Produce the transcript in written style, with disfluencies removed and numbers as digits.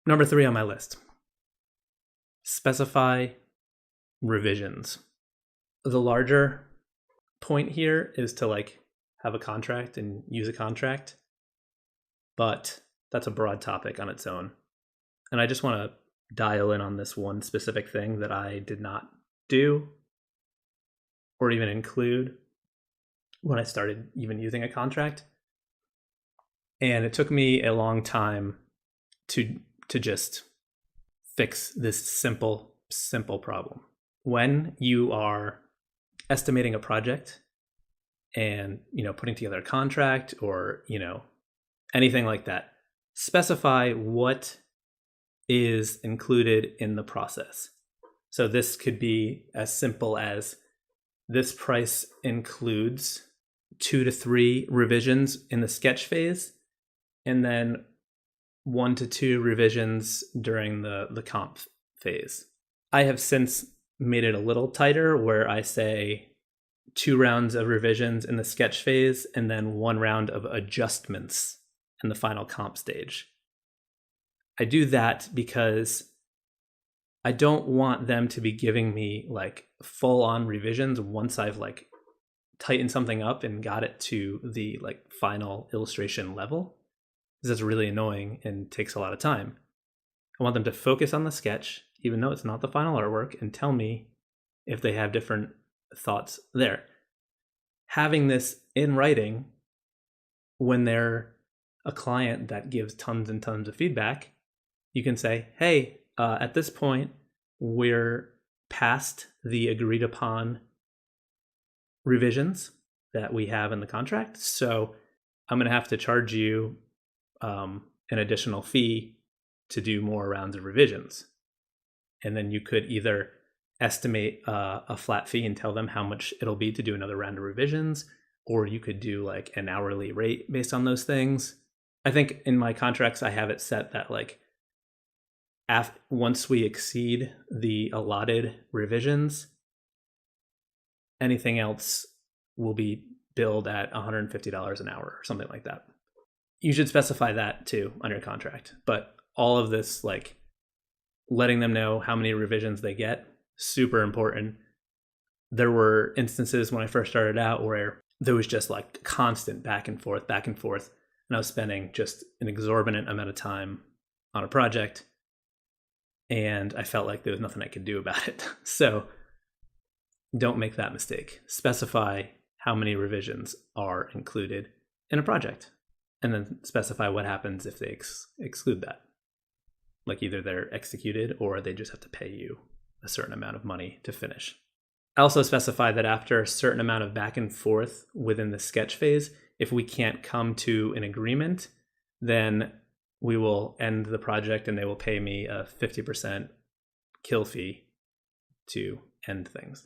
Number 3 on my list, specify revisions. The larger point here is to like have a contract and use a contract, but that's a broad topic on its own. And I just want to dial in on this one specific thing that I did not do or even include when I started even using a contract. And it took me a long time to just fix this simple problem. When you are estimating a project and, putting together a contract or, anything like that, specify what is included in the process. So this could be as simple as this price includes 2 to 3 revisions in the sketch phase, and then 1 to 2 revisions during the comp phase. I have since made it a little tighter where I say 2 rounds of revisions in the sketch phase and then 1 round of adjustments in the final comp stage. I do that because I don't want them to be giving me like full on revisions once I've like tightened something up and got it to the like final illustration level, because that's really annoying and takes a lot of time. I want them to focus on the sketch, even though it's not the final artwork, and tell me if they have different thoughts there. Having this in writing when they're a client that gives tons and tons of feedback, you can say, hey, at this point, we're past the agreed upon revisions that we have in the contract. So I'm going to have to charge you an additional fee to do more rounds of revisions. And then you could either estimate a flat fee and tell them how much it'll be to do another round of revisions, or you could do like an hourly rate based on those things. I think in my contracts, I have it set that like once we exceed the allotted revisions, anything else will be billed at $150 an hour or something like that. You should specify that too on your contract. But all of this, like letting them know how many revisions they get, super important. There were instances when I first started out where there was just like constant back and forth. And I was spending just an exorbitant amount of time on a project, and I felt like there was nothing I could do about it. So don't make that mistake. Specify how many revisions are included in a project, and then specify what happens if they exclude that. Like either they're executed or they just have to pay you a certain amount of money to finish. I also specify that after a certain amount of back and forth within the sketch phase, if we can't come to an agreement, then we will end the project and they will pay me a 50% kill fee to end things.